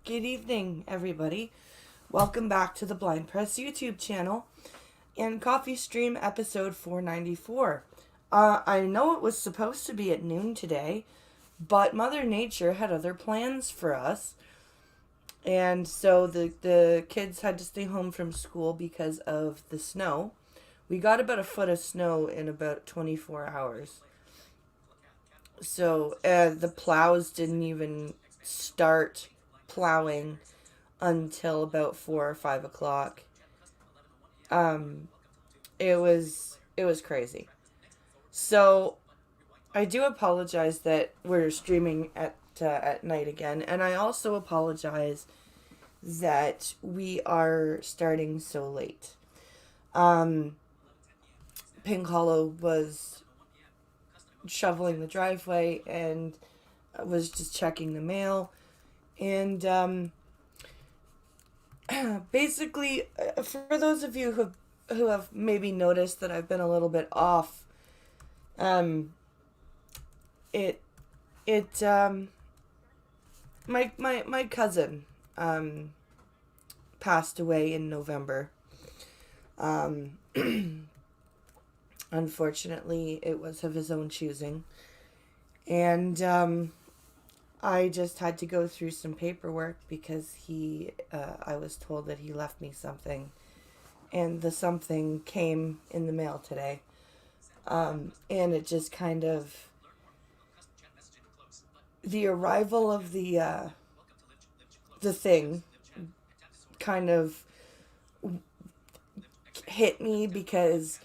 Good evening, everybody. Welcome back to the Blind Press YouTube channel and Coffee Stream episode 494. I know it was supposed to be at noon today, but Mother Nature had other plans for us. And so the kids had to stay home from school because of the snow. We got about a foot of snow in about 24 hours. So the plows didn't even start plowing until about 4 or 5 o'clock. Um, it was crazy. So I do apologize that we're streaming at night again, and I also apologize that we are starting so late. Um, Pink Hollow was shoveling the driveway and was just checking the mail, and basically, for those of you who have maybe noticed that I've been a little bit off, um, it it my cousin passed away in November. Um, Unfortunately, it was of his own choosing, and I just had to go through some paperwork because I was told that he left me something, and the something came in the mail today. And it just kind of, the arrival of the thing kind of hit me because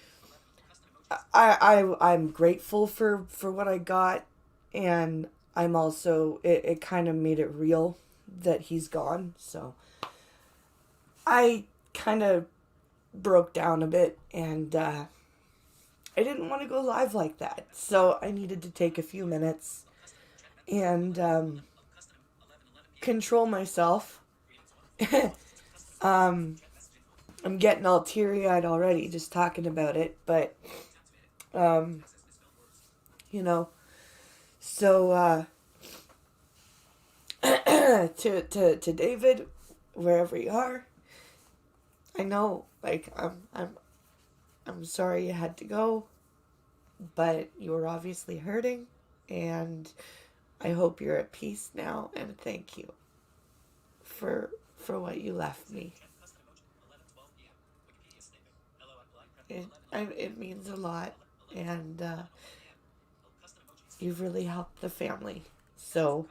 I'm grateful for what I got, and I'm also, it kind of made it real that he's gone. So I kind of broke down a bit, and I didn't want to go live like that. So I needed to take a few minutes and control myself. um, I'm getting all teary eyed already just talking about it, but um, you know, so to David, wherever you are, I know, like, I'm sorry you had to go, but you were obviously hurting, and I hope you're at peace now, and thank you for what you left me. It means a lot, and you've really helped the family. So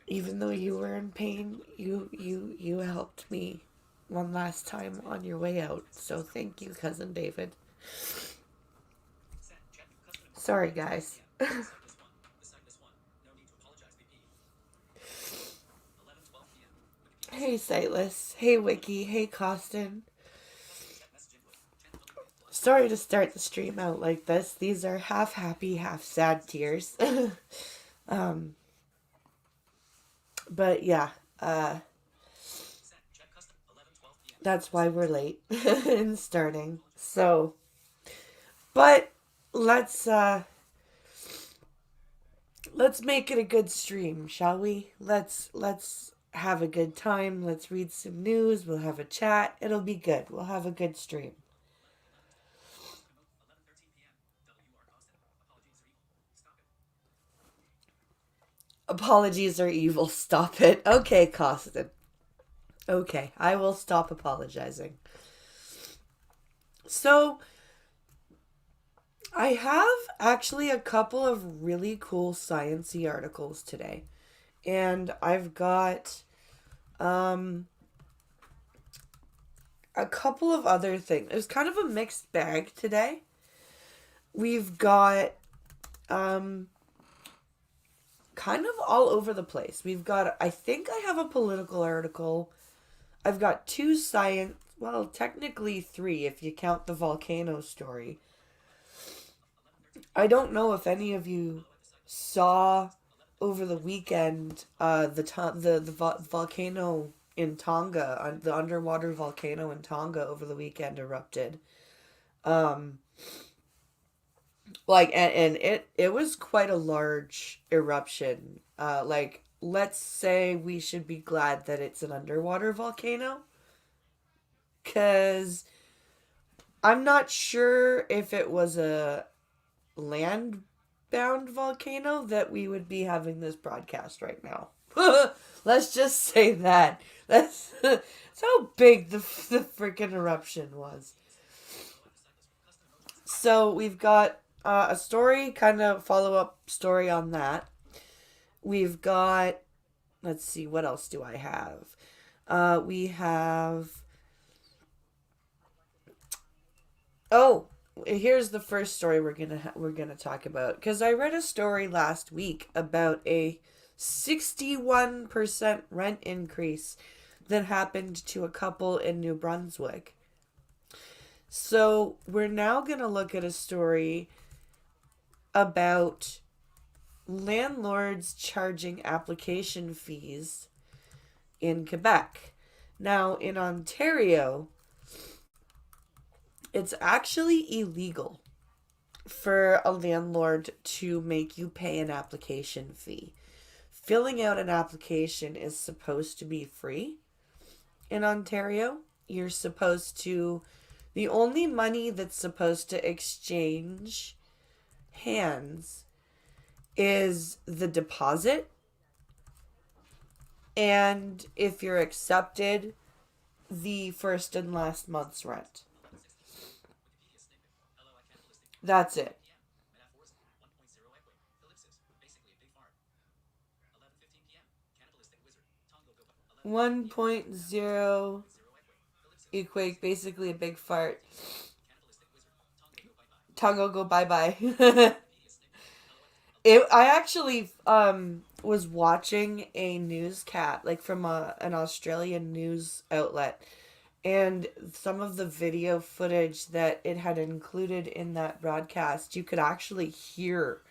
even though you were in pain, you helped me one last time on your way out. So thank you, cousin David. Sorry, guys. Hey, Sightless. Hey, Wiki. Hey, Costin. Sorry to start the stream out like this. These are half happy, half sad tears. um, but yeah, that's why we're late in starting. So, but let's uh, let's make it a good stream, shall we? Let's have a good time. Let's read some news. We'll have a chat. It'll be good. We'll have a good stream. Apologies are evil. Stop it. Okay, Costin. Okay, I will stop apologizing. So, I have actually a couple of really cool sciencey articles today. And I've got um a couple of other things. It's kind of a mixed bag today. We've got um kind of all over the place. We've got, I think I have a political article. I've got two science, well, technically three if you count the volcano story. I don't know if any of you saw over the weekend the volcano in Tonga, the underwater volcano in Tonga over the weekend erupted. Um, like, and it was quite a large eruption. Like, let's say we should be glad that it's an underwater volcano. Because I'm not sure if it was a land bound volcano that we would be having this broadcast right now. Let's just say that. That's how big the freaking eruption was. So we've got a story, kind of follow up story on that. We've got, let's see, what else do I have? We have, oh, here's the first story we're gonna talk about, because I read a story last week about a 61% rent increase that happened to a couple in New Brunswick. So we're now gonna look at a story about landlords charging application fees in Quebec. Now, in Ontario, it's actually illegal for a landlord to make you pay an application fee. Filling out an application is supposed to be free in Ontario. You're supposed to, the only money that's supposed to exchange hands is the deposit, and if you're accepted, the first and last month's rent. That's it. 1.0 equate basically a big fart. Tongue go bye bye. I actually was watching a newscast like from an Australian news outlet, and some of the video footage that it had included in that broadcast, you could actually hear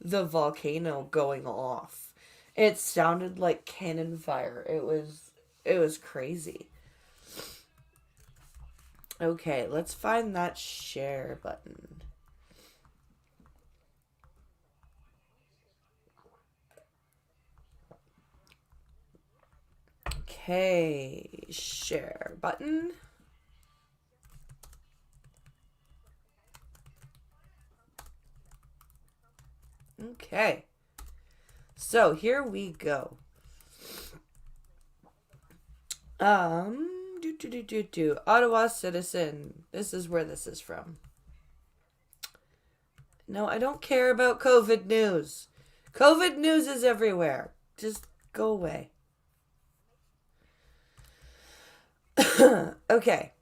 the volcano going off. It sounded like cannon fire. It was crazy. Okay, let's find that share button. Okay, share button. Okay. So here we go. Ottawa Citizen. This is where this is from. No, I don't care about COVID news. COVID news is everywhere. Just go away. Okay.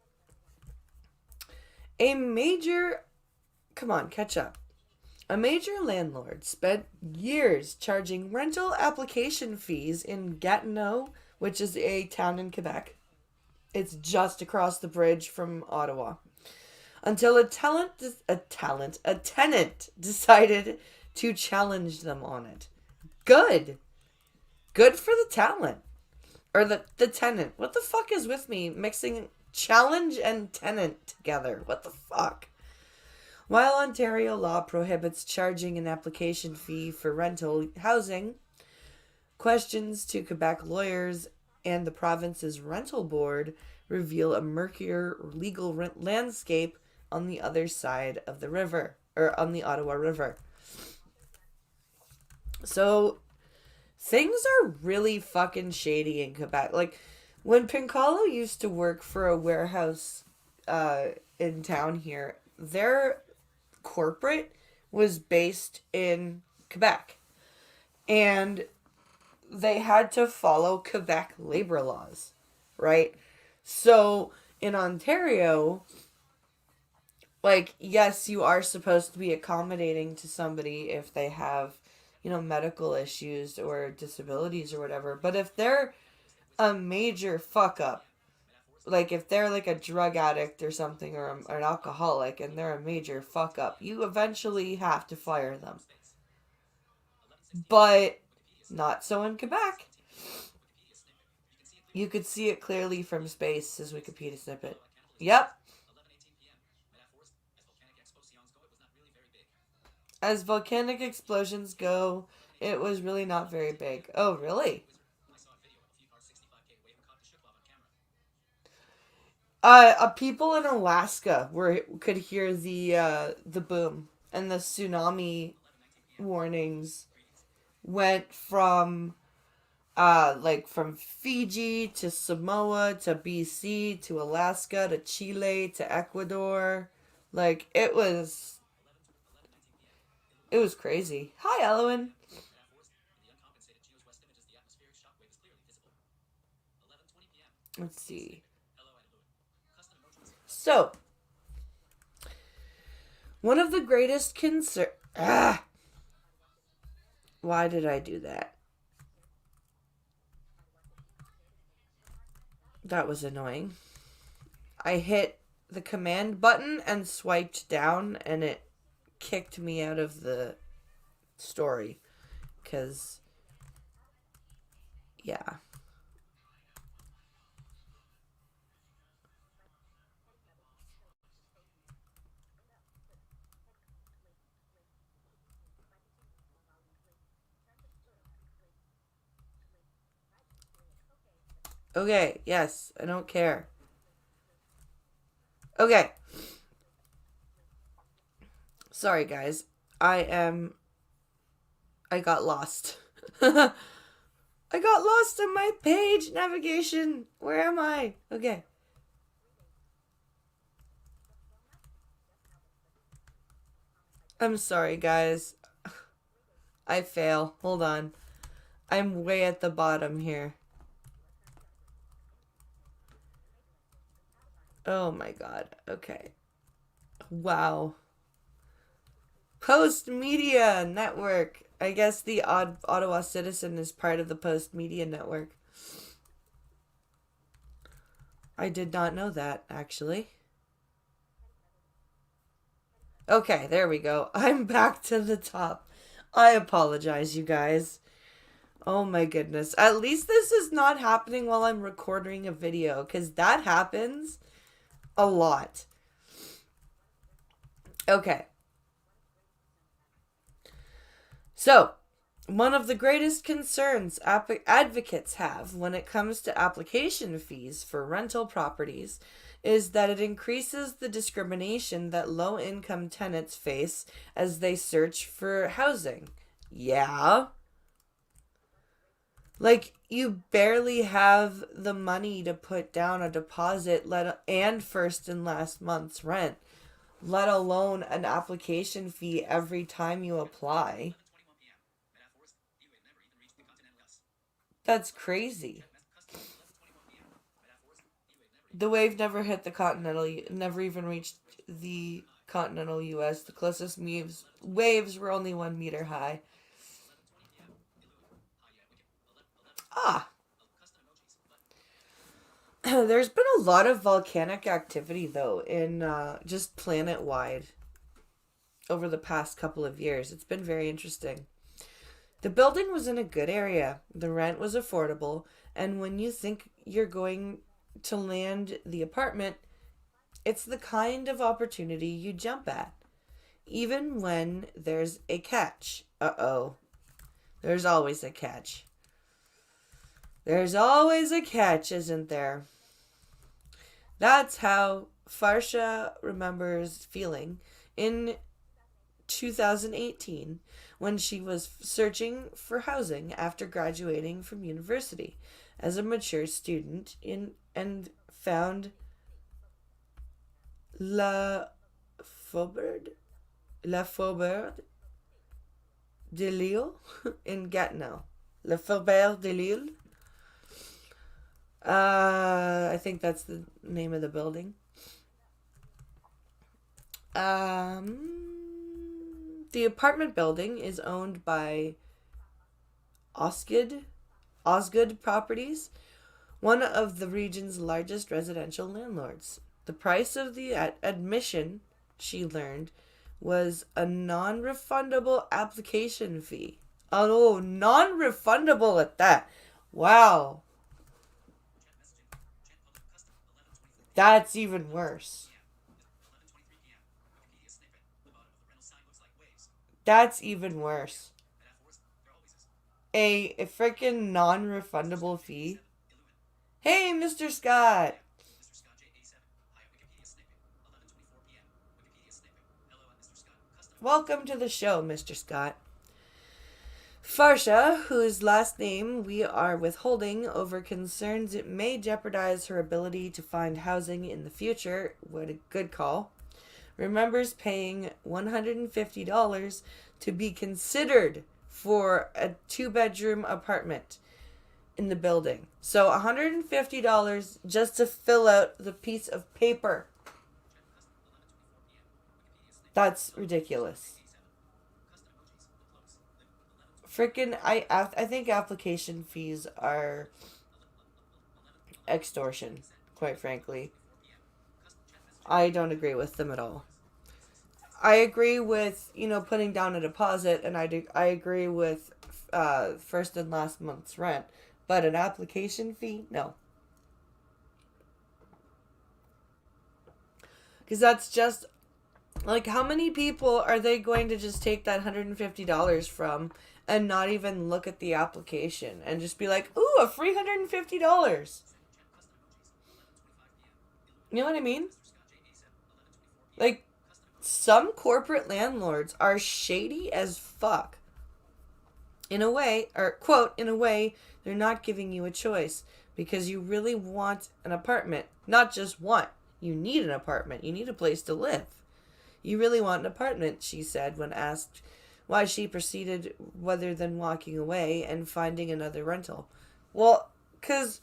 Come on, catch up. A major landlord spent years charging rental application fees in Gatineau, which is a town in Quebec. It's just across the bridge from Ottawa. Until a tenant decided to challenge them on it. Good. Good for the talent. Or the tenant. What the fuck is with me mixing challenge and tenant together? What the fuck? While Ontario law prohibits charging an application fee for rental housing, questions to Quebec lawyers and the province's rental board reveal a murkier legal landscape on the other side of the river, or on the Ottawa River. So things are really fucking shady in Quebec. Like, when Pincalo used to work for a warehouse in town here, their corporate was based in Quebec. And they had to follow Quebec labor laws, right? So in Ontario, like, yes, you are supposed to be accommodating to somebody if they have, medical issues or disabilities or whatever. But if they're a major fuck up, like if they're like a drug addict or something, or an alcoholic, and they're a major fuck up, you eventually have to fire them. But not so in Quebec. You could see it clearly from space, says Wikipedia snippet. Yep. As volcanic explosions go, It was really not very big. Oh, really? People in Alaska were could hear the boom, and the tsunami warnings went from like from Fiji to Samoa to BC to Alaska to Chile to Ecuador. Like it was crazy. Hi, Elowen. Let's see. So, one of the greatest concern. Why did I do that? That was annoying. I hit the command button and swiped down, and it kicked me out of the story. Because, yeah. Okay, yes, I don't care. Okay, sorry guys. I am. I got lost. I got lost on my page navigation. Where am I? Okay. I'm sorry, guys. I fail. Hold on. I'm way at the bottom here. Oh my god. Okay. Wow. Post Media Network. I guess the Ottawa Citizen is part of the Post Media Network. I did not know that, actually. Okay, there we go. I'm back to the top. I apologize, you guys. Oh my goodness. At least this is not happening while I'm recording a video, because that happens a lot. Okay. So, one of the greatest concerns advocates have when it comes to application fees for rental properties is that it increases the discrimination that low income tenants face as they search for housing. Yeah. Like, you barely have the money to put down a deposit and first and last month's rent, let alone an application fee every time you apply. That's crazy. The wave never hit the continental, never even reached the continental U.S. The closest waves were only 1 meter high. Ah, there's been a lot of volcanic activity though in just planet wide over the past couple of years. It's been very interesting. The building was in a good area, the rent was affordable, and when you think you're going to land the apartment, it's the kind of opportunity you jump at, even when there's a catch. Uh oh. There's always a catch. There's always a catch, isn't there? That's how Farsha remembers feeling in 2018 when she was searching for housing after graduating from university as a mature student in and found La Faubourg La Faubourg de Lille in Gatineau. La Faubourg de Lille. I think that's the name of the building. The apartment building is owned by Osgood Osgood Properties, one of the region's largest residential landlords. The price of the admission, she learned, was a non refundable application fee. Oh, non refundable at that. Wow. That's even worse. That's even worse. a freaking non-refundable fee. Hey, Mr. Scott. Welcome to the show, Mr. Scott. Farsha, whose last name we are withholding over concerns it may jeopardize her ability to find housing in the future, what a good call, remembers paying $150 to be considered for a 2-bedroom apartment in the building. So $150 just to fill out the piece of paper. That's ridiculous. Freaking, I think application fees are extortion, quite frankly. I don't agree with them at all. I agree with, putting down a deposit, and I agree with first and last month's rent, but an application fee, no. Because that's just, like, how many people are they going to just take that $150 from and not even look at the application and just be like, ooh, a free $150? You know what I mean? Like, some corporate landlords are shady as fuck. In a way, or quote, in a way, they're not giving you a choice because you really want an apartment. Not just want, you need an apartment. You need a place to live. You really want an apartment, she said when asked why she proceeded rather than walking away and finding another rental. Well, because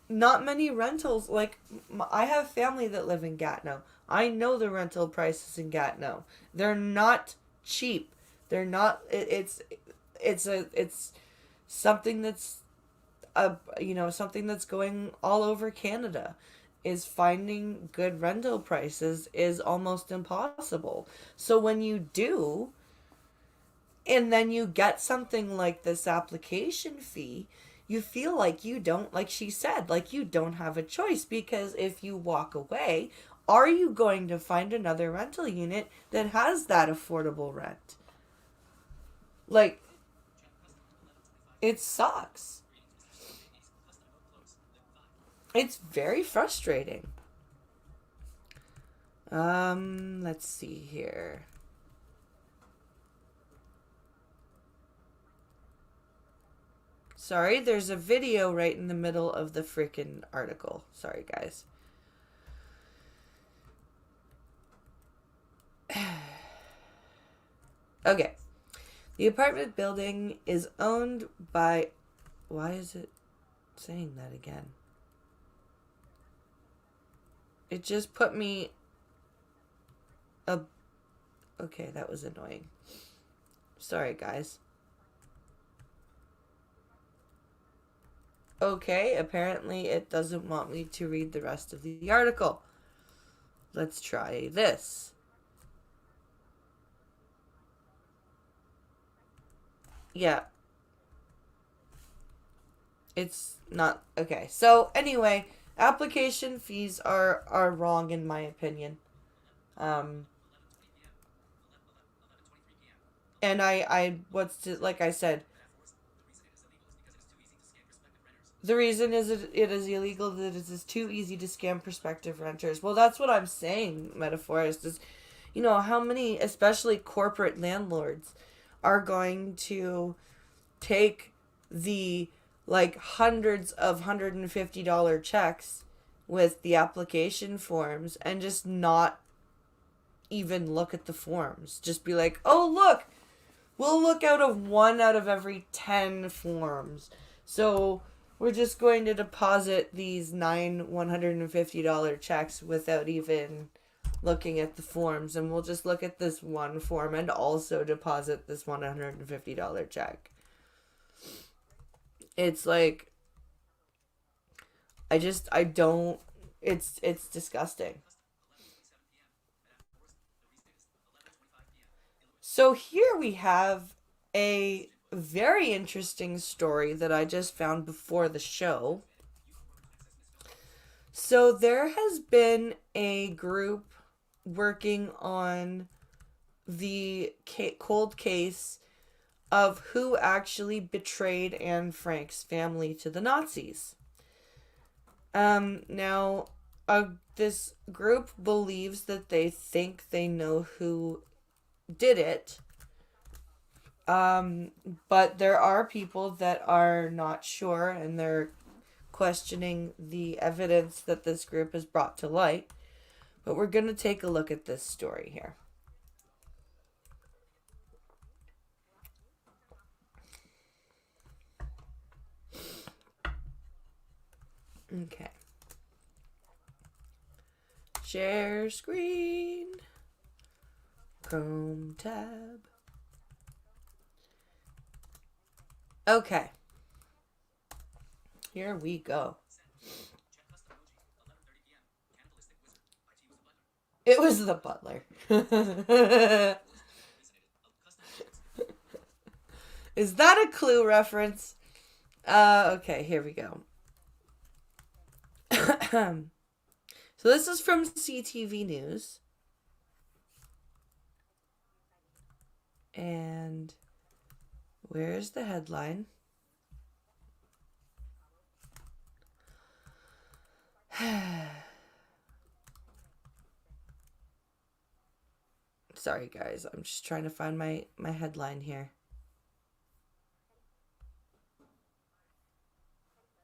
not many rentals, like, I have family that live in Gatineau. I know the rental prices in Gatineau. They're not cheap. They're not, it's something that's, something that's going all over Canada. Is finding good rental prices is almost impossible. So when you do, and then you get something like this application fee, you feel like you don't, like she said, like you don't have a choice, because if you walk away, are you going to find another rental unit that has that affordable rent? Like, it sucks. It's very frustrating. Let's see here. Sorry, there's a video right in the middle of the freaking article. Sorry, guys. Okay. The apartment building is owned by... Why is it saying that again? It just put me... Okay, that was annoying. Sorry, guys. Okay, apparently it doesn't want me to read the rest of the article. Let's try this. Yeah. It's not... Okay, so anyway, application fees are wrong in my opinion. And like I said, the reason is it is illegal, that it is too easy to scam prospective renters. Well, that's what I'm saying, metaphorist, is, how many, especially corporate landlords, are going to take the, like, hundreds of $150 checks with the application forms and just not even look at the forms. Just be like, oh, look, we'll look out of 1 out of every 10 forms. So we're just going to deposit these 9 $150 checks without even looking at the forms. And we'll just look at this one form and also deposit this $150 check. It's like, I don't, it's disgusting. So here we have a very interesting story that I just found before the show. So there has been a group working on the cold case of who actually betrayed Anne Frank's family to the Nazis. Now, this group believes that they think they know who did it. But there are people that are not sure, and they're questioning the evidence that this group has brought to light. But we're going to take a look at this story here. Okay. Share screen. Chrome tab. Okay. Here we go. It was the butler. Is that a Clue reference? Okay, here we go. So this is from CTV News. And where's the headline? Sorry, guys. I'm just trying to find my headline here.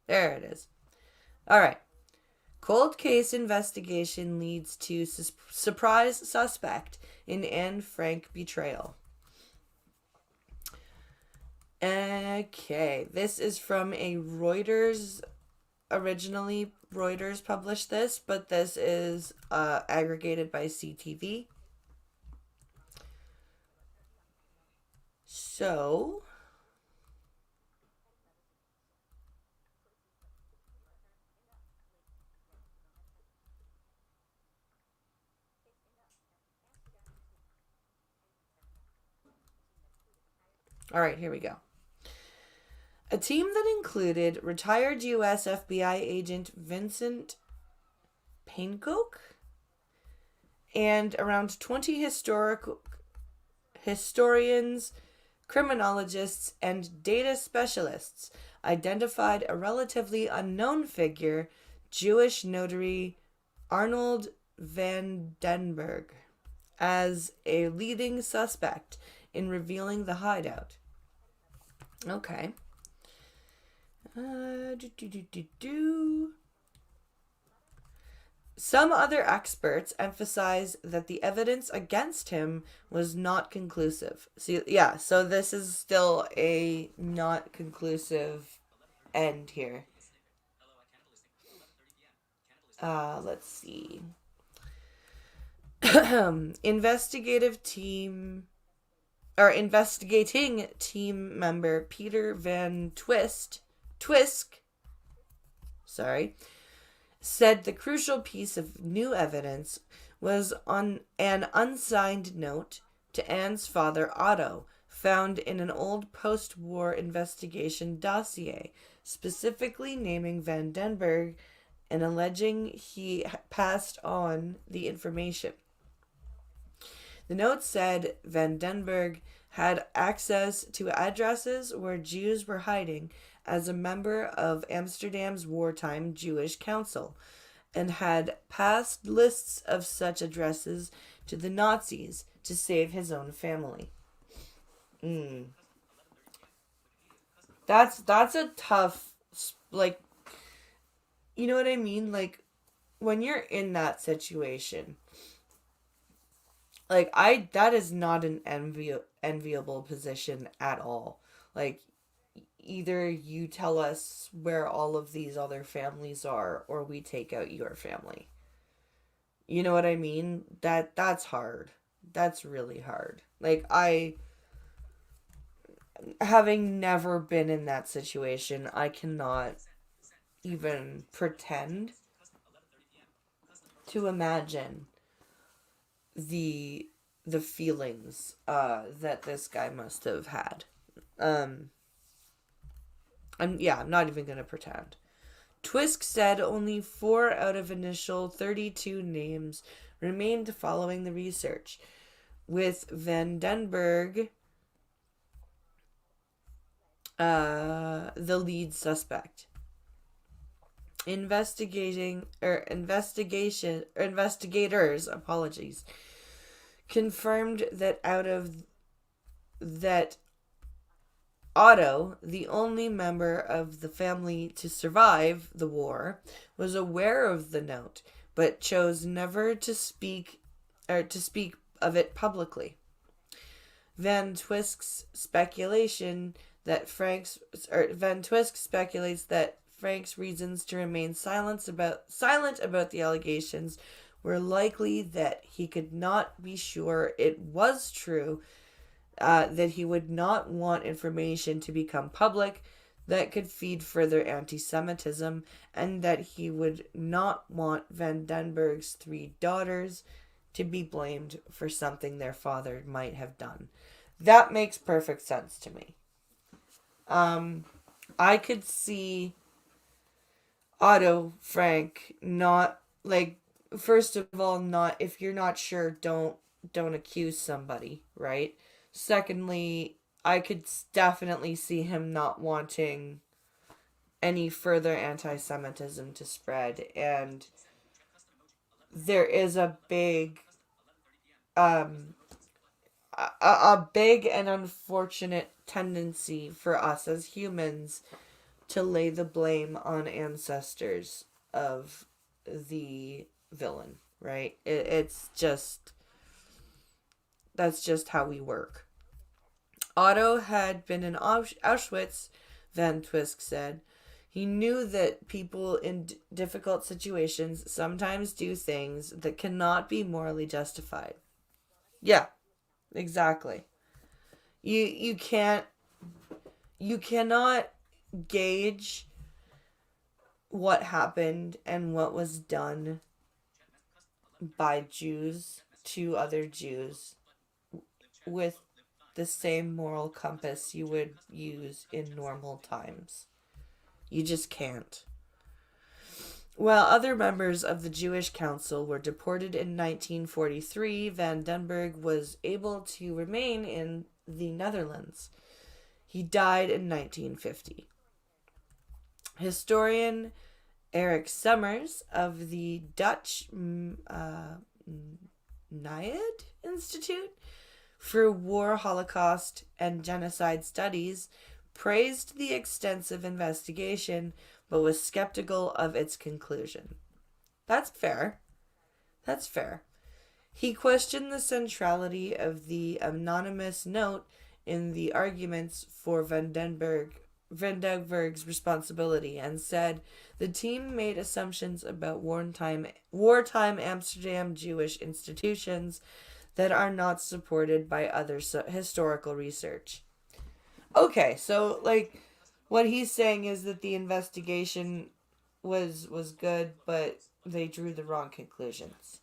There it is. All right. Cold case investigation leads to surprise suspect in Anne Frank betrayal. Okay. This is from a Reuters. Originally, Reuters published this, but this is aggregated by CTV. So, all right, here we go. A team that included retired U.S. FBI agent Vincent Paincoke and around 20 historians, criminologists, and data specialists identified a relatively unknown figure, Jewish notary Arnold van den Berg, as a leading suspect in revealing the hideout. Okay. Some other experts emphasize that the evidence against him was not conclusive. So this is still a not conclusive end here. Let's see. Investigating team member Peter Van Twisk, said the crucial piece of new evidence was on an unsigned note to Anne's father Otto, found in an old post-war investigation dossier, specifically naming Van den Berg and alleging he passed on the information. The note said Van den Berg had access to addresses where Jews were hiding as a member of Amsterdam's wartime Jewish Council, and had passed lists of such addresses to the Nazis to save his own family. That's a tough, like, you know what I mean? Like, when you're in that situation, like, that is not an enviable position at all. Like, either you tell us where all of these other families are, or we take out your family. You know what I mean? That's hard. That's really hard. Like, having never been in that situation, I cannot even pretend to imagine the feelings that this guy must have had. I'm not even gonna pretend. Twisk said only 4 out of initial 32 names remained following the research, with Van den Berg the lead suspect. Investigators, apologies, confirmed that out of that Otto, the only member of the family to survive the war, was aware of the note, but chose never to speak of it publicly. Van Twisk's speculation that Frank's or Van Twisk speculates that Frank's reasons to remain silent about the allegations were likely that he could not be sure it was true, that he would not want information to become public that could feed further anti Semitism, and that he would not want Van den Berg's 3 daughters to be blamed for something their father might have done. That makes perfect sense to me. I could see Otto Frank not, like, first of all, not, if you're not sure, don't accuse somebody, right? Secondly, I could definitely see him not wanting any further anti-Semitism to spread, and there is a big, um, a big and unfortunate tendency for us as humans to lay the blame on ancestors of the villain, right? It's just, that's just how we work. Otto had been in Auschwitz, Van Twisk said. He knew that people in difficult situations sometimes do things that cannot be morally justified. Yeah, exactly. You can't, you cannot gauge what happened and what was done by Jews to other Jews with the same moral compass you would use in normal times. You just can't. While other members of the Jewish Council were deported in 1943, Van den Berg was able to remain in the Netherlands. He died in 1950. Historian Eric Summers of the Dutch NIAID Institute for War, Holocaust, and Genocide Studies praised the extensive investigation but was skeptical of its conclusion. That's fair. That's fair. He questioned the centrality of the anonymous note in the arguments for Van den Berg's responsibility, and said the team made assumptions about wartime Amsterdam Jewish institutions that are not supported by other historical research. Okay, so, like, what he's saying is that the investigation was good, but they drew the wrong conclusions.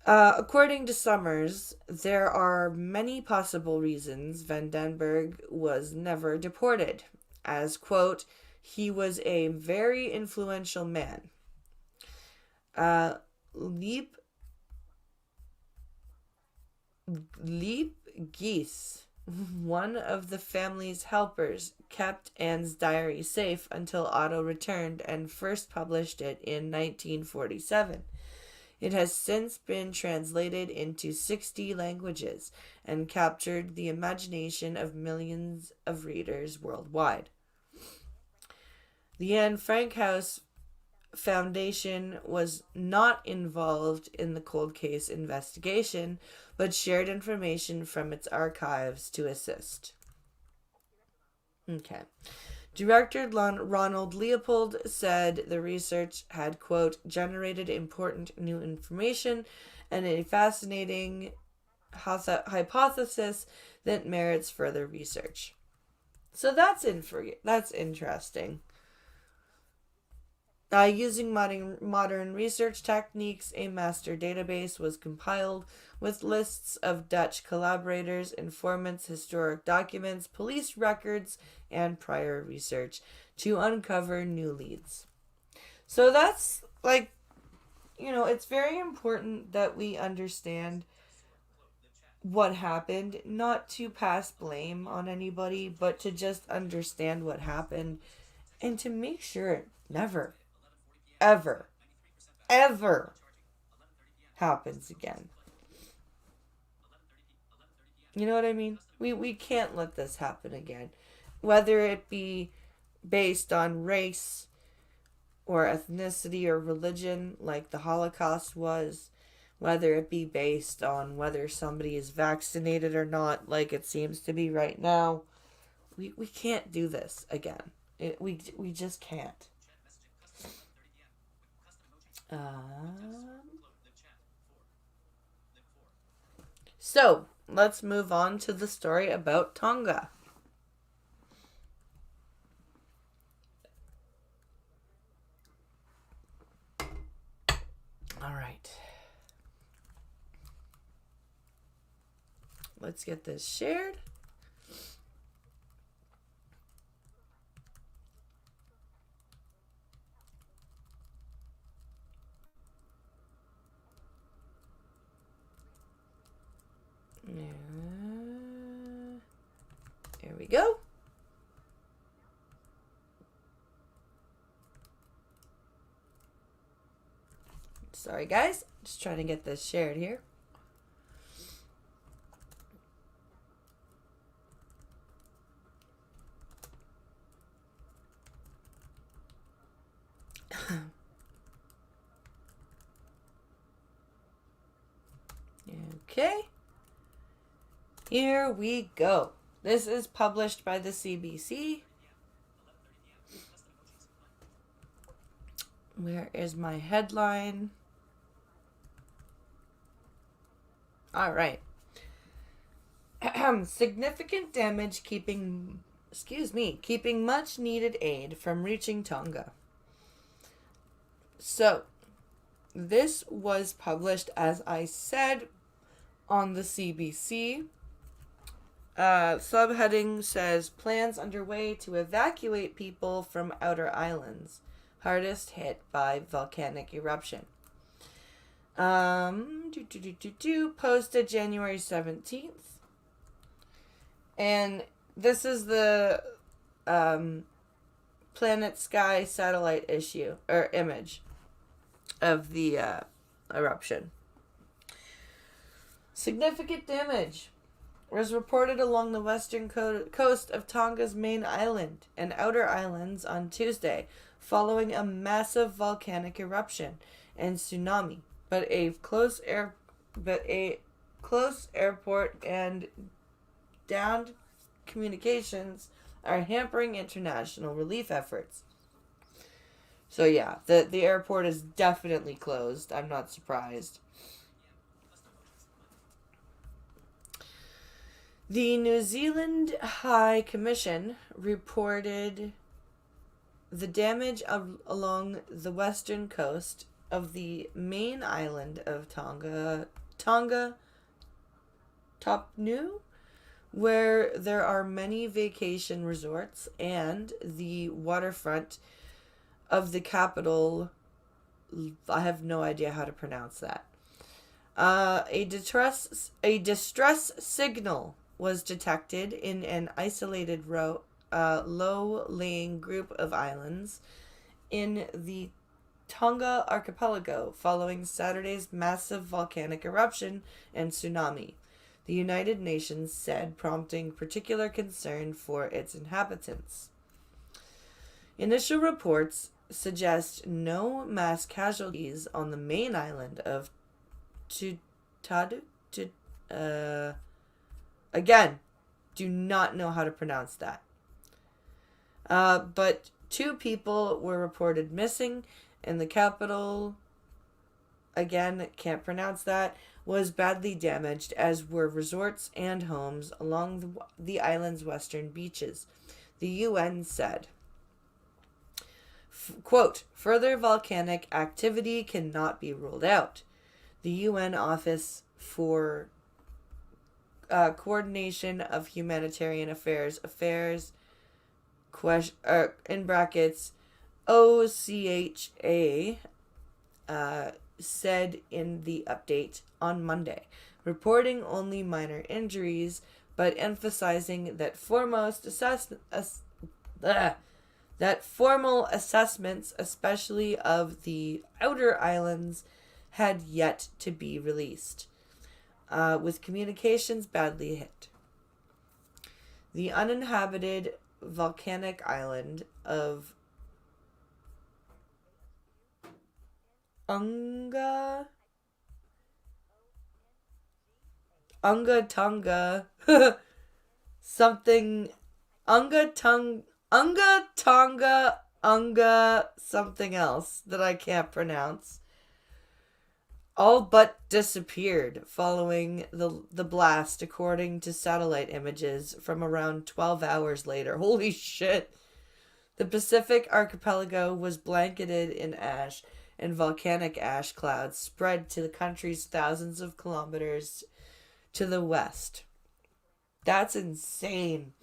According to Summers, there are many possible reasons Van den Berg was never deported, as, quote, he was a very influential man. Leap Geese, one of the family's helpers, kept Anne's diary safe until Otto returned and first published it in 1947. It has since been translated into 60 languages and captured the imagination of millions of readers worldwide. The Anne Frank House Foundation was not involved in the cold case investigation, but shared information from its archives to assist. Okay. Director Ronald Leopold said the research had, quote, generated important new information and a fascinating hypothesis that merits further research. So that's interesting. Using modern research techniques, a master database was compiled with lists of Dutch collaborators, informants, historic documents, police records, and prior research to uncover new leads. So that's, like, it's very important that we understand what happened, not to pass blame on anybody, but to just understand what happened and to make sure it never, ever, ever happens again. You know what I mean? We can't let this happen again. Whether it be based on race or ethnicity or religion, like the Holocaust was, whether it be based on whether somebody is vaccinated or not, like it seems to be right now. We can't do this again. We just can't. So, let's move on to the story about Tonga. All right. Let's get this shared. Here we go. Sorry, guys. Just trying to get this shared here. Okay. Here we go. This is published by the CBC. Where is my headline? All right. Significant damage keeping much needed aid from reaching Tonga. So, this was published, as I said, on the CBC. Subheading says, plans underway to evacuate people from outer islands, hardest hit by volcanic eruption. Posted January 17th. And this is the Planet Sky satellite image of the eruption. Significant damage was reported along the western coast of Tonga's main island and outer islands on Tuesday, following a massive volcanic eruption and tsunami. But a close airport and downed communications are hampering international relief efforts. So yeah, the airport is definitely closed. I'm not surprised. The New Zealand High Commission reported the damage along the western coast of the main island of Tonga Topnu, where there are many vacation resorts, and the waterfront of the capital. I have no idea how to pronounce that. A distress signal was detected in an isolated low-lying group of islands in the Tonga archipelago following Saturday's massive volcanic eruption and tsunami, the United Nations said, prompting particular concern for its inhabitants. Initial reports suggest no mass casualties on the main island of Tutadu. Again, do not know how to pronounce that. But 2 people were reported missing, and the capital, again, can't pronounce that, was badly damaged, as were resorts and homes along the island's western beaches, the UN said. Quote, further volcanic activity cannot be ruled out. The UN Office for Coordination of Humanitarian Affairs, in brackets, OCHA, said in the update on Monday, reporting only minor injuries, but emphasizing that formal assessments, especially of the outer islands, had yet to be released, with communications badly hit. The uninhabited volcanic island of Unga Tonga something Unga something else that I can't pronounce, all but disappeared following the blast, according to satellite images from around 12 hours later. Holy shit. The Pacific archipelago was blanketed in ash, and volcanic ash clouds spread to the country's thousands of kilometers to the west. That's insane.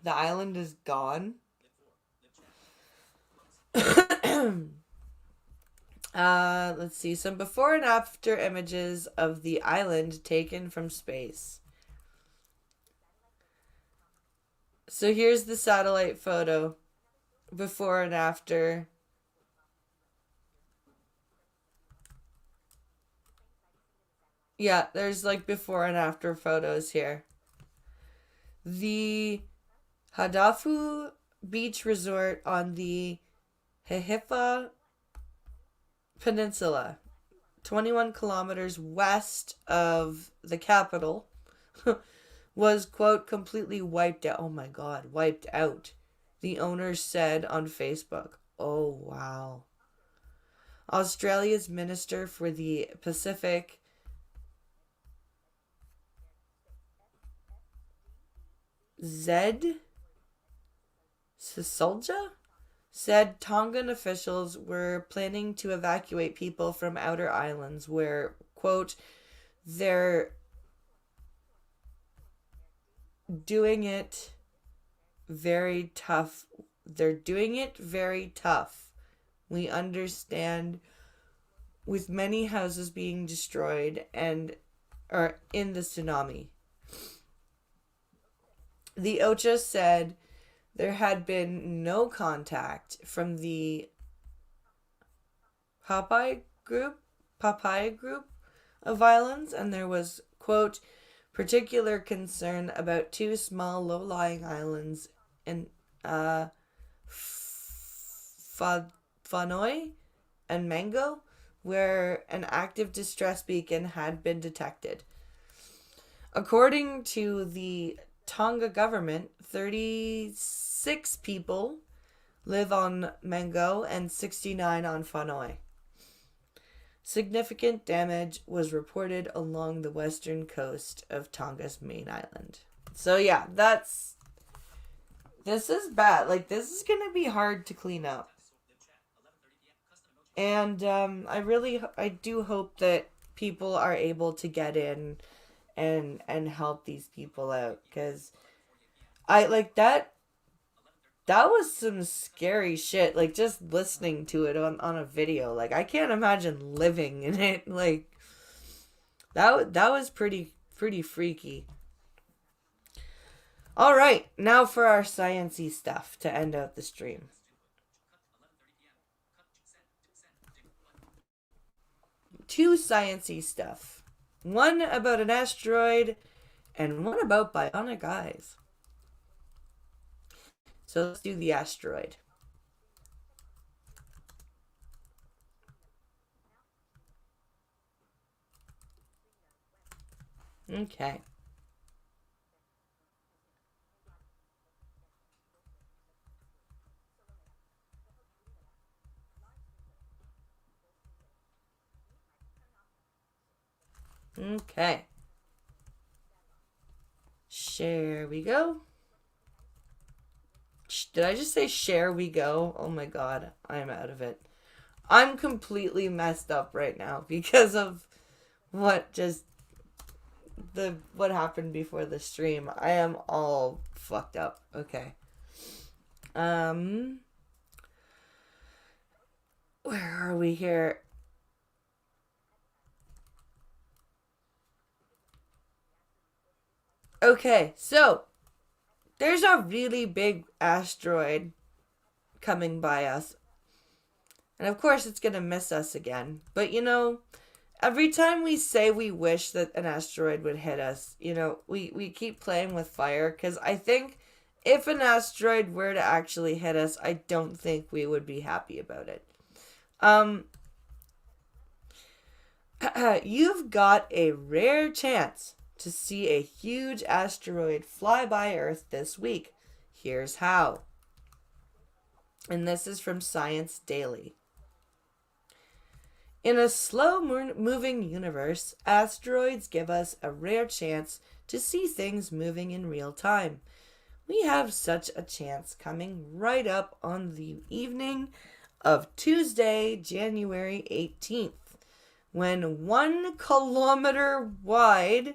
The island is gone. Let's see. Some before and after images of the island taken from space. So here's the satellite photo. Before and after. Yeah, there's like before and after photos here. The Hadafu Beach Resort on the Hehifa Peninsula, 21 kilometers west of the capital, was, quote, completely wiped out. Oh my God, wiped out. The owners said on Facebook. Oh, wow. Australia's Minister for the Pacific, Zed Sisolja, said Tongan officials were planning to evacuate people from outer islands where, quote, they're doing it very tough. They're doing it very tough. We understand, with many houses being destroyed or in the tsunami. The OCHA said there had been no contact from the Papaya group of islands, and there was, quote, particular concern about two small low-lying islands in Fanoi and Mango, where an active distress beacon had been detected. According to the Tonga government, 36 people live on Mango and 69 on Fanoi. Significant damage was reported along the western coast of Tonga's main island. So yeah, this is bad. Like, this is going to be hard to clean up. And I do hope that people are able to get in and help these people out, because I like that was some scary shit, like just listening to it on a video. Like, I can't imagine living in it. Like, that was pretty freaky. All right, now for our sciencey stuff to end out the stream. Two sciencey stuff. One about an asteroid, and one about bionic eyes. So let's do the asteroid. Okay. Okay. Share we go. Did I just say share we go? Oh my God, I'm out of it. I'm completely messed up right now because of what happened before the stream. I am all fucked up. Okay. Where are we here? Okay, so there's a really big asteroid coming by us. And of course, it's going to miss us again. But every time we say we wish that an asteroid would hit us, we keep playing with fire because I think if an asteroid were to actually hit us, I don't think we would be happy about it. Um, you've got a rare chance to see a huge asteroid fly by Earth this week. Here's how. And this is from Science Daily. In a slow moving universe, asteroids give us a rare chance to see things moving in real time. We have such a chance coming right up on the evening of Tuesday, January 18th, when 1 kilometer wide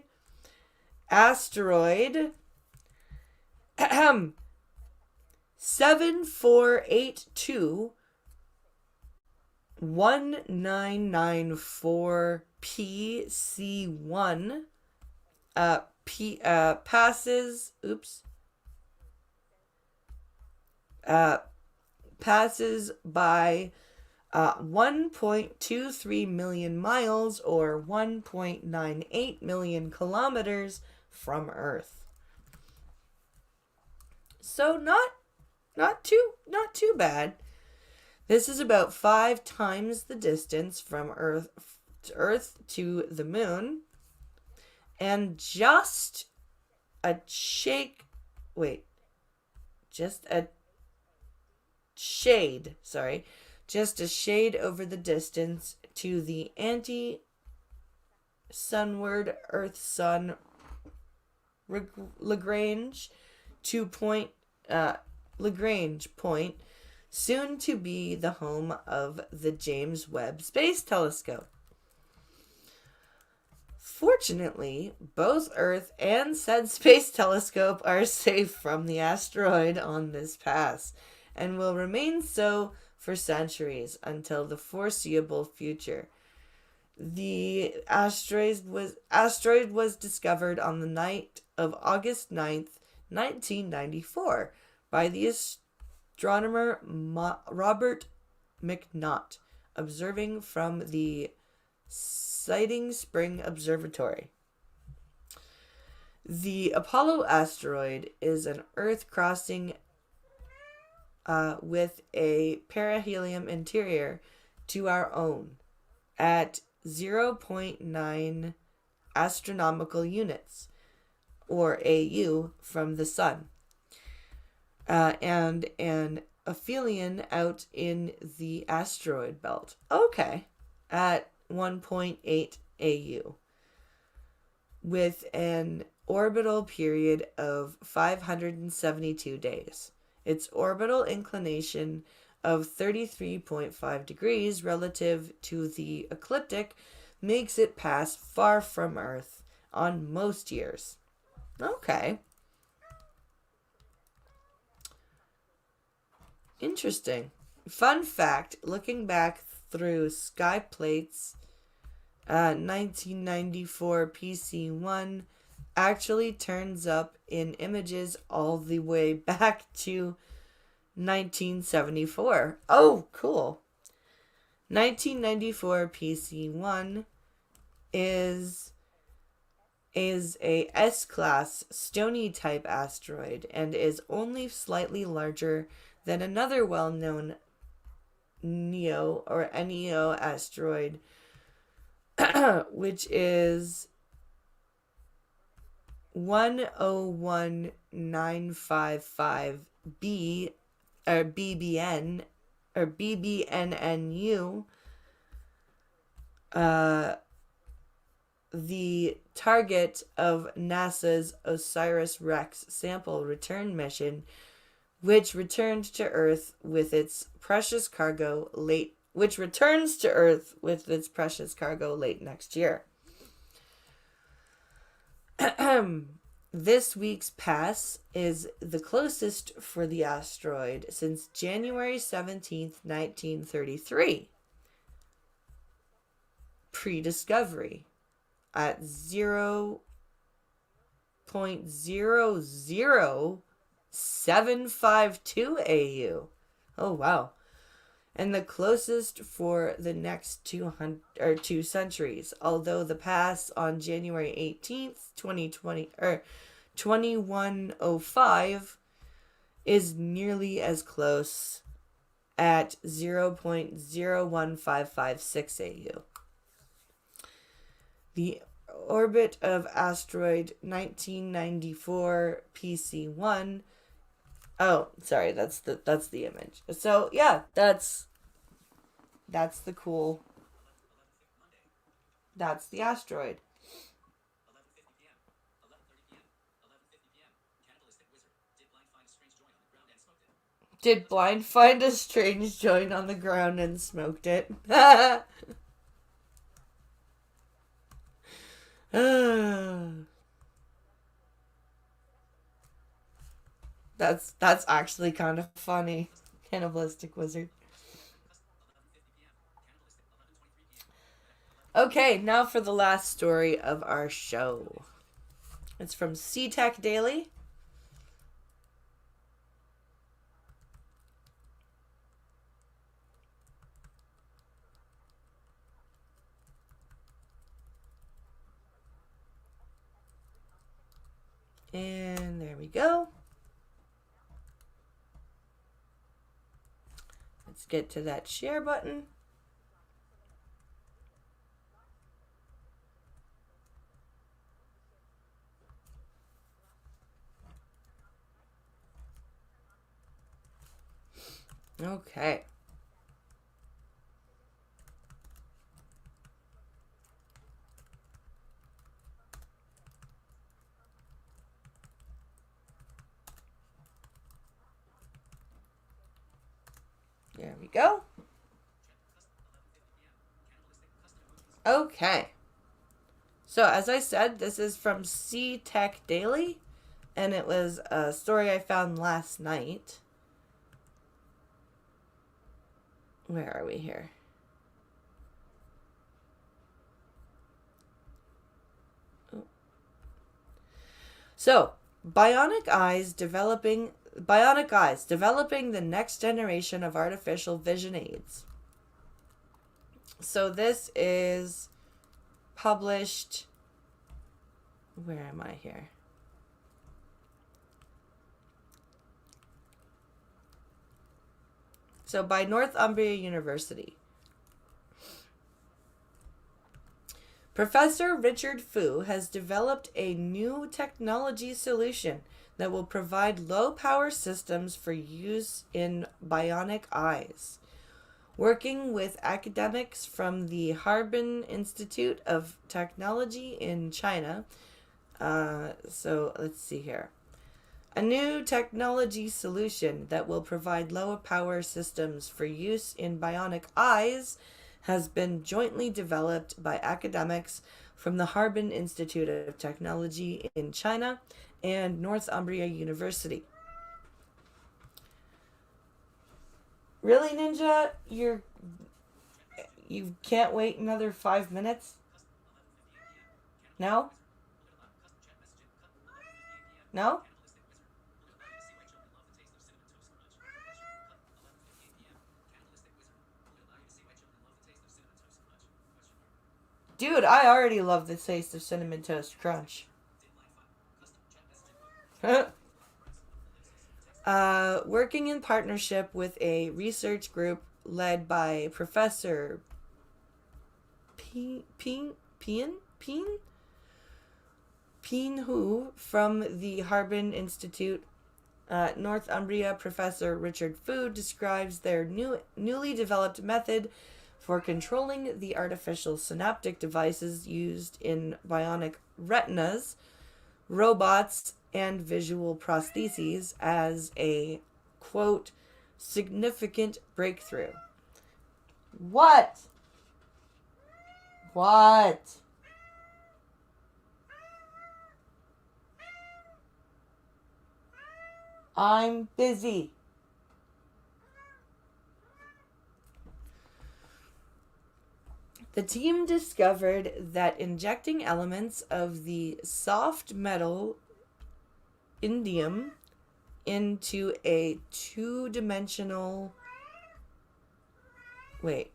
asteroid 7482 1994 PC1 passes by 1.23 million miles or 1.98 million kilometers from Earth. So not too bad. This is about 5 times the distance from Earth to the moon, and just a shade over the distance to the anti-sunward Earth-Sun Lagrange point, soon to be the home of the James Webb Space Telescope. Fortunately, both Earth and said space telescope are safe from the asteroid on this pass, and will remain so for centuries until the foreseeable future. The asteroid was discovered on the night of August 9th, 1994, by the astronomer Robert McNaught, observing from the Siding Spring Observatory. The Apollo asteroid is an Earth-crossing with a perihelion interior to our own at 0.9 astronomical units, or AU, from the Sun, and an aphelion out in the asteroid belt. Okay, at 1.8 AU, with an orbital period of 572 days. Its orbital inclination of 33.5 degrees relative to the ecliptic makes it pass far from Earth on most years. Okay. Interesting. Fun fact, looking back through sky plates, 1994 PC1 actually turns up in images all the way back to 1974. Oh, cool. 1994 PC1 is a S-class stony type asteroid and is only slightly larger than another well-known NEO asteroid, which is 101955B or BBN or BBNNU. The target of NASA's OSIRIS-REx sample return mission, which returned to Earth with its precious cargo late next year. This week's pass is the closest for the asteroid since January 17th, 1933. Pre-discovery at 0.0 0.00752 AU. Oh, wow. And the closest for the next 2 centuries. Although the pass on January 18th, 2105 is nearly as close at 0.01556 AU. The orbit of asteroid 1994 PC1. Oh, sorry, that's the image. So yeah, that's the cool. That's the asteroid. Did Blind find a strange joint on the ground and smoked it? That's actually kind of funny. Cannibalistic wizard. Okay, now for the last story of our show. It's from SeaTech Daily. And there we go. Let's get to that share button. Okay. There we go. Okay. So, as I said, this is from SeaTech Daily, and it was a story I found last night. Where are we here? Oh. So, bionic eyes developing the next generation of artificial vision aids. So this is published. Where am I here? So by Northumbria University. Professor Richard Fu has developed a new technology solution that will provide low-power systems for use in bionic eyes. Working with academics from the Harbin Institute of Technology in China. So let's see here. A new technology solution that will provide low-power systems for use in bionic eyes has been jointly developed by academics from the Harbin Institute of Technology in China and Northumbria University. Really, Ninja? You can't wait another 5 minutes? No? No? Dude, I already love the taste of Cinnamon Toast Crunch. Working in partnership with a research group led by Professor Pin Hu from the Harbin Institute, Northumbria. Professor Richard Fu describes their newly developed method for controlling the artificial synaptic devices used in bionic retinas, robots, and visual prostheses as a, quote, significant breakthrough. What? I'm busy. The team discovered that injecting elements of the soft metal indium into a two-dimensional... Wait.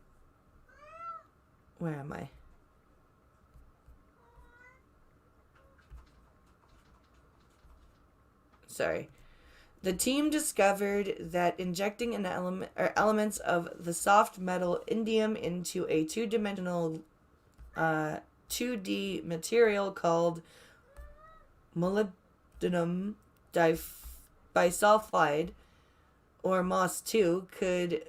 Where am I? Sorry. The team discovered that injecting an element or elements of the soft metal indium into a two-dimensional 2D material called molybdenum bisulfide, or MOS2, could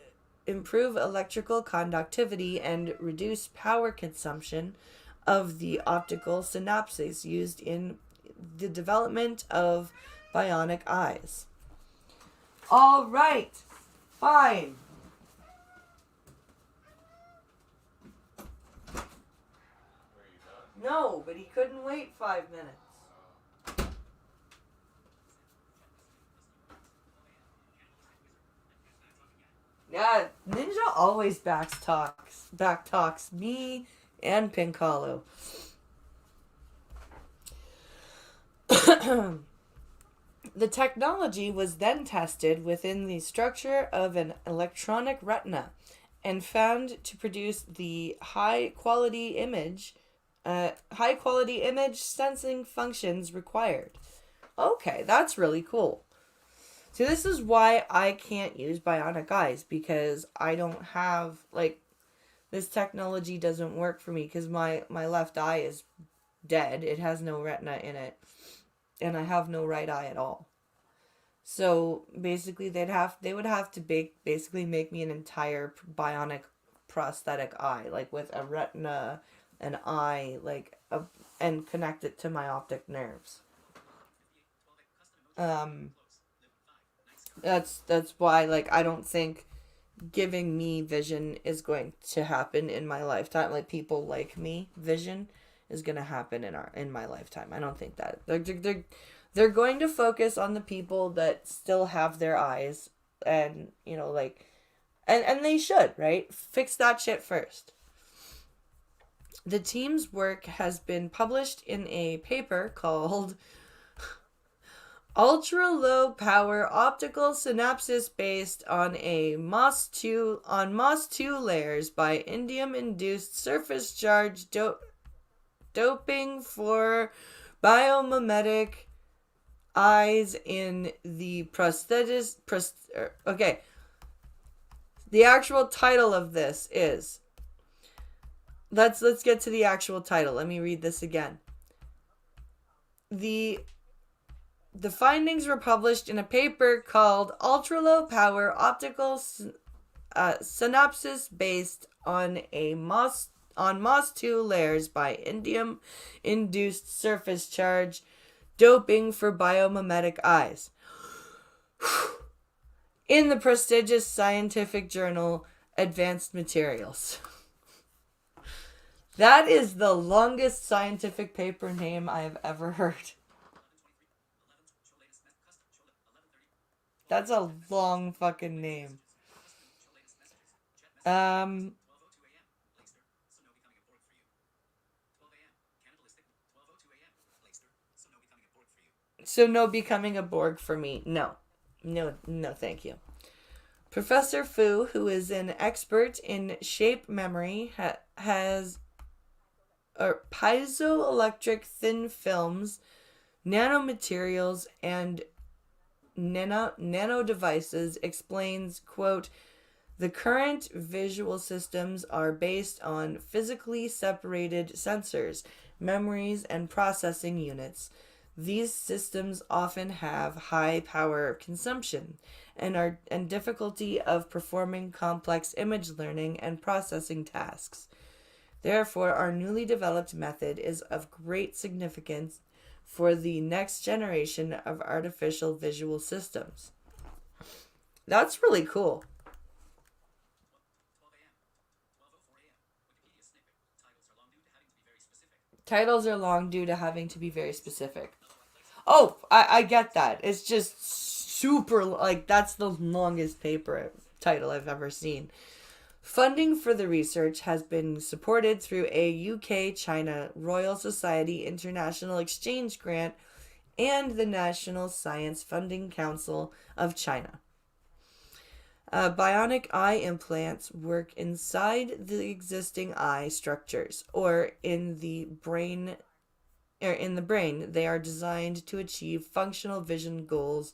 improve electrical conductivity and reduce power consumption of the optical synapses used in the development of bionic eyes. All right, fine. No, but he couldn't wait 5 minutes. Yeah, Ninja always backtalks me and Pink Hollow. The technology was then tested within the structure of an electronic retina and found to produce the high quality image sensing functions required. Okay, that's really cool. So this is why I can't use bionic eyes, because I don't have, like, this technology doesn't work for me because my left eye is dead. It has no retina in it. And I have no right eye at all. So basically they would have to basically make me an entire bionic prosthetic eye, like with a retina, an eye, and connect it to my optic nerves. That's why, like, I don't think giving me vision is going to happen in my lifetime. Like, people like me, vision is going to happen in my lifetime. I don't think that they're going to focus on the people that still have their eyes, and and they should, right? Fix that shit first. The team's work has been published in a paper called Ultra Low Power Optical Synapses Based on MOS2 Layers by Indium Induced Surface Charge Doping for Biomimetic Eyes in the prosthesis. Okay. The actual title of this is... Let's get to the actual title. Let me read this again. The findings were published in a paper called Ultra Low Power Optical Synapses Based on MOS2 Layers by Indium Induced Surface Charge Doping for Biomimetic Eyes, in the prestigious scientific journal Advanced Materials. That is the longest scientific paper name I have ever heard. That's a long fucking name. So no becoming a Borg for me. No, thank you. Professor Fu, who is an expert in shape memory, has piezoelectric thin films, nanomaterials, and nano devices, explains, quote, the current visual systems are based on physically separated sensors, memories, and processing units. These systems often have high power consumption and difficulty of performing complex image learning and processing tasks. Therefore, our newly developed method is of great significance for the next generation of artificial visual systems. That's really cool. Titles are long due to having to be very specific. Oh, I get that. It's just super, like, that's the longest paper title I've ever seen. Funding for the research has been supported through a UK-China Royal Society International Exchange grant and the National Science Funding Council of China. Bionic eye implants work inside the existing eye structures or in the brain. They are designed to achieve functional vision goals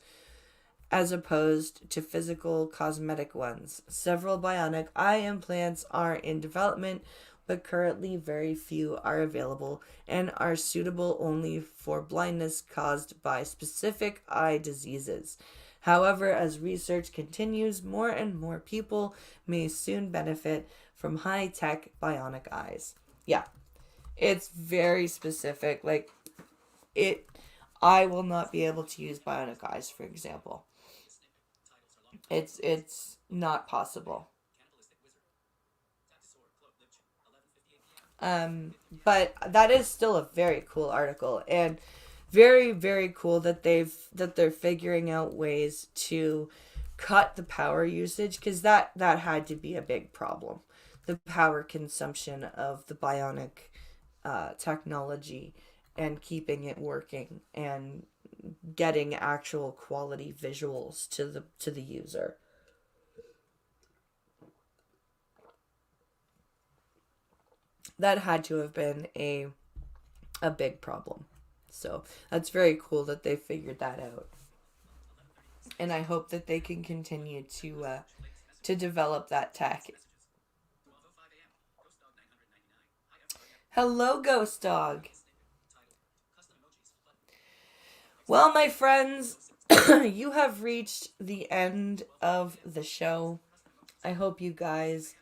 as opposed to physical cosmetic ones. Several bionic eye implants are in development, but currently very few are available and are suitable only for blindness caused by specific eye diseases. However, as research continues, more and more people may soon benefit from high-tech bionic eyes. Yeah, it's very specific. Like, I will not be able to use bionic eyes, for example. It's not possible. But that is still a very cool article, and very, very cool that they're figuring out ways to cut the power usage, because that had to be a big problem. The power consumption of the bionic technology and keeping it working and getting actual quality visuals to the user. That had to have been a big problem. So that's very cool that they figured that out, and I hope that they can continue to develop that tech. Hello, Ghost Dog. Well, my friends, you have reached the end of the show. I hope you guys.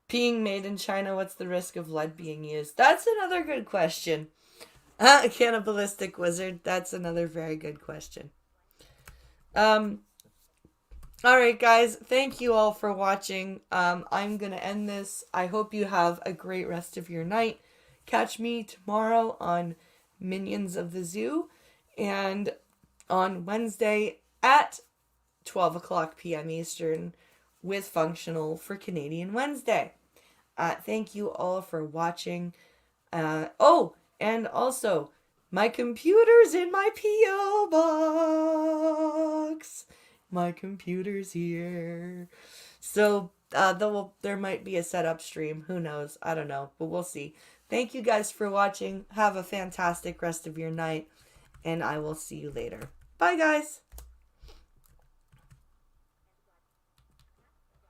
Being made in China, what's the risk of lead being used? That's another good question. Cannibalistic wizard, that's another very good question. Um, Alright, guys, thank you all for watching. I'm gonna end this. I hope you have a great rest of your night. Catch me tomorrow on Minions of the Zoo and on Wednesday at 12 o'clock p.m. Eastern with Functional for Canadian Wednesday. Thank you all for watching. And also, my computer's in my P.O. box. My computer's here. So, there might be a setup stream. Who knows? I don't know, but we'll see. Thank you guys for watching. Have a fantastic rest of your night, and I will see you later. Bye, guys.